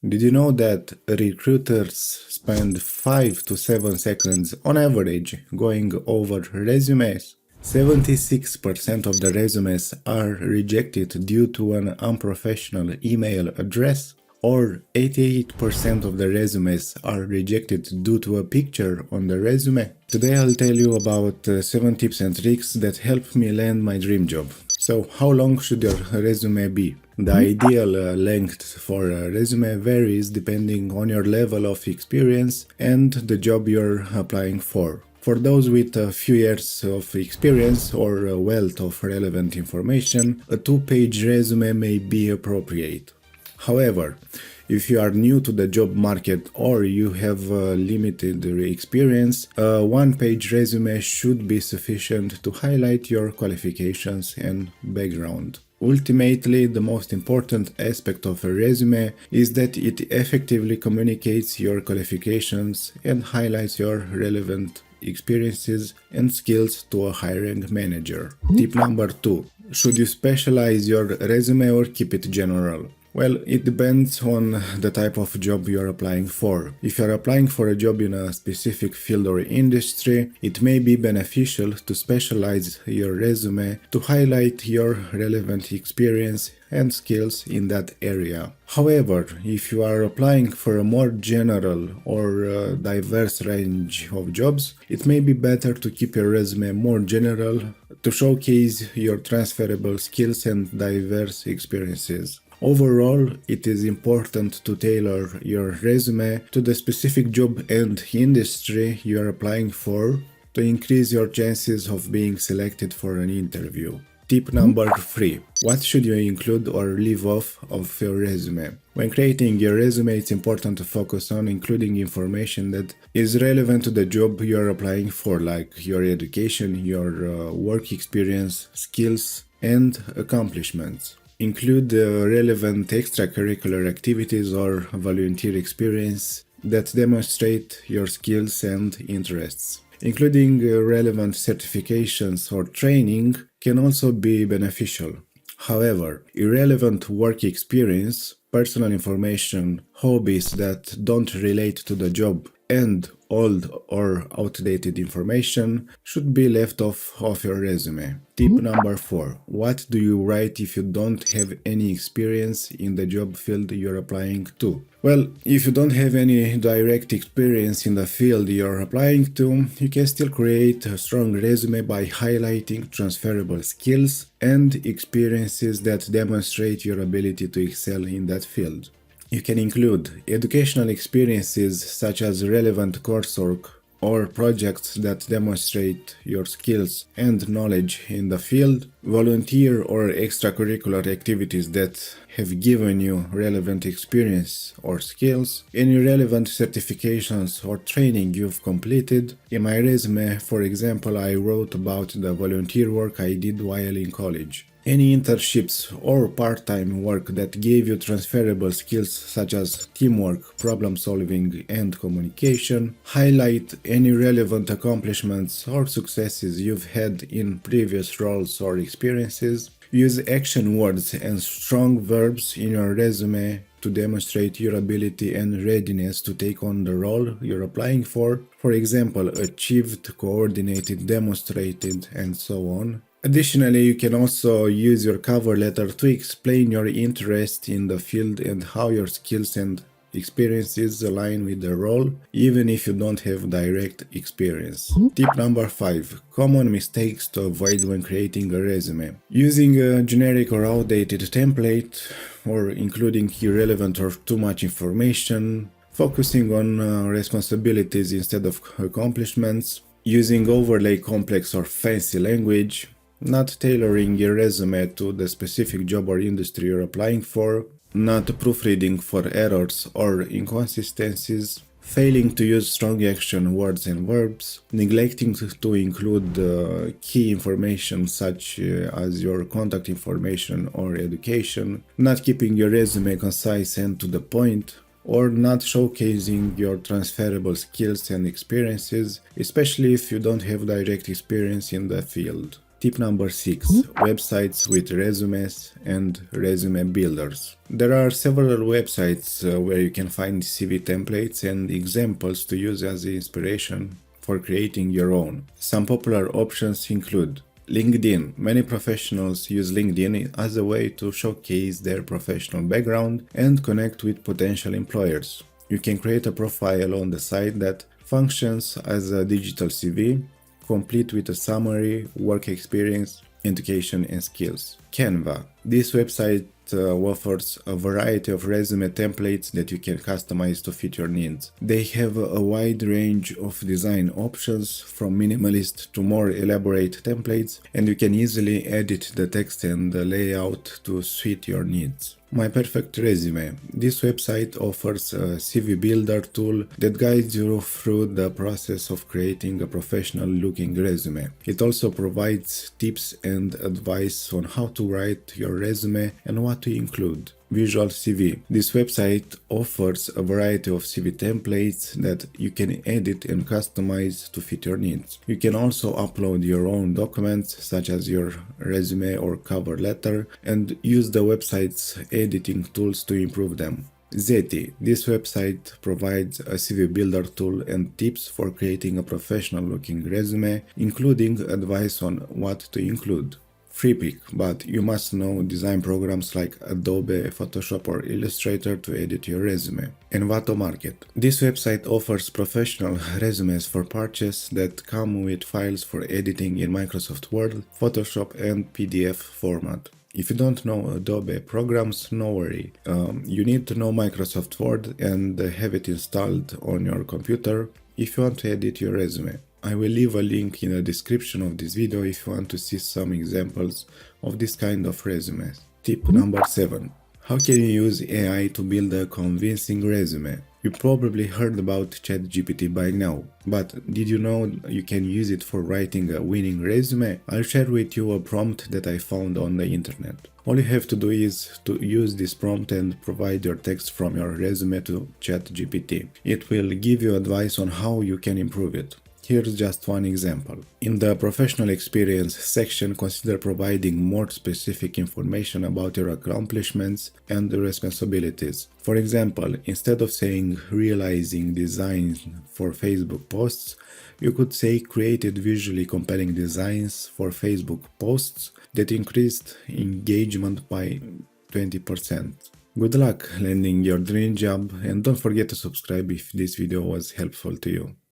Did you know that recruiters spend 5 to 7 seconds on average going over resumes? 76% of the resumes are rejected due to an unprofessional email address, or 88% of the resumes are rejected due to a picture on the resume. Today I'll tell you about 7 tips and tricks that help me land my dream job. So, how long should your resume be? The ideal length for a resume varies depending on your level of experience and the job you're applying for. For those with a few years of experience or a wealth of relevant information, a 2-page resume may be appropriate. However, if you are new to the job market or you have limited experience, a 1-page resume should be sufficient to highlight your qualifications and background. Ultimately, the most important aspect of a resume is that it effectively communicates your qualifications and highlights your relevant experiences and skills to a hiring manager. Tip number 2. Should you specialize your resume or keep it general? Well, it depends on the type of job you're applying for. If you're applying for a job in a specific field or industry, it may be beneficial to specialize your resume to highlight your relevant experience and skills in that area. However, if you are applying for a more general or diverse range of jobs, it may be better to keep your resume more general to showcase your transferable skills and diverse experiences. Overall, it is important to tailor your resume to the specific job and industry you are applying for to increase your chances of being selected for an interview. Tip number 3. What should you include or leave off of your resume? When creating your resume, it's important to focus on including information that is relevant to the job you're applying for, like your education, your work experience, skills, and accomplishments. Include relevant extracurricular activities or volunteer experience that demonstrate your skills and interests. Including relevant certifications or training can also be beneficial. However, irrelevant work experience, personal information, hobbies that don't relate to the job, and old or outdated information should be left off of your resume. Tip number 4. What do you write if you don't have any experience in the job field you're applying to? Well, if you don't have any direct experience in the field you're applying to, you can still create a strong resume by highlighting transferable skills and experiences that demonstrate your ability to excel in that field. You can include educational experiences such as relevant coursework or projects that demonstrate your skills and knowledge in the field, volunteer or extracurricular activities that have given you relevant experience or skills, any relevant certifications or training you've completed. In my resume, for example, I wrote about the volunteer work I did while in college. Any internships or part-time work that gave you transferable skills such as teamwork, problem solving, and communication. Highlight any relevant accomplishments or successes you've had in previous roles or experiences. Use action words and strong verbs in your resume to demonstrate your ability and readiness to take on the role you're applying for. For example, achieved, coordinated, demonstrated, and so on. Additionally, you can also use your cover letter to explain your interest in the field and how your skills and experiences align with the role, even if you don't have direct experience. Tip number 5. Common mistakes to avoid when creating a resume. Using a generic or outdated template, or including irrelevant or too much information, focusing on responsibilities instead of accomplishments, using overly complex or fancy language, not tailoring your resume to the specific job or industry you're applying for, not proofreading for errors or inconsistencies, failing to use strong action words and verbs, neglecting to include key information such as your contact information or education, not keeping your resume concise and to the point, or not showcasing your transferable skills and experiences, especially if you don't have direct experience in the field. Tip number 6. Websites with resumes and resume builders. There are several websites where you can find CV templates and examples to use as inspiration for creating your own. Some popular options include LinkedIn. Many professionals use LinkedIn as a way to showcase their professional background and connect with potential employers. You can create a profile on the site that functions as a digital CV, complete with a summary, work experience, education, and skills. Canva. This website offers a variety of resume templates that you can customize to fit your needs. They have a wide range of design options, from minimalist to more elaborate templates, and you can easily edit the text and the layout to suit your needs. My Perfect Resume. This website offers a CV builder tool that guides you through the process of creating a professional looking resume. It also provides tips and advice on how to write your resume and what to include. Visual CV. This website offers a variety of CV templates that you can edit and customize to fit your needs. You can also upload your own documents, such as your resume or cover letter, and use the website's editing tools to improve them. Zeti. This website provides a CV builder tool and tips for creating a professional-looking resume, including advice on what to include. Freepik, but you must know design programs like Adobe, Photoshop or Illustrator to edit your resume. Envato Market. This website offers professional resumes for purchase that come with files for editing in Microsoft Word, Photoshop and PDF format. If you don't know Adobe programs, no worry. You need to know Microsoft Word and have it installed on your computer if you want to edit your resume. I will leave a link in the description of this video if you want to see some examples of this kind of resumes. Tip number 7. How can you use AI to build a convincing resume? You probably heard about ChatGPT by now, but did you know you can use it for writing a winning resume? I'll share with you a prompt that I found on the internet. All you have to do is to use this prompt and provide your text from your resume to ChatGPT. It will give you advice on how you can improve it. Here's just one example. In the professional experience section, consider providing more specific information about your accomplishments and responsibilities. For example, instead of saying realizing designs for Facebook posts, you could say created visually compelling designs for Facebook posts that increased engagement by 20%. Good luck landing your dream job, and don't forget to subscribe if this video was helpful to you.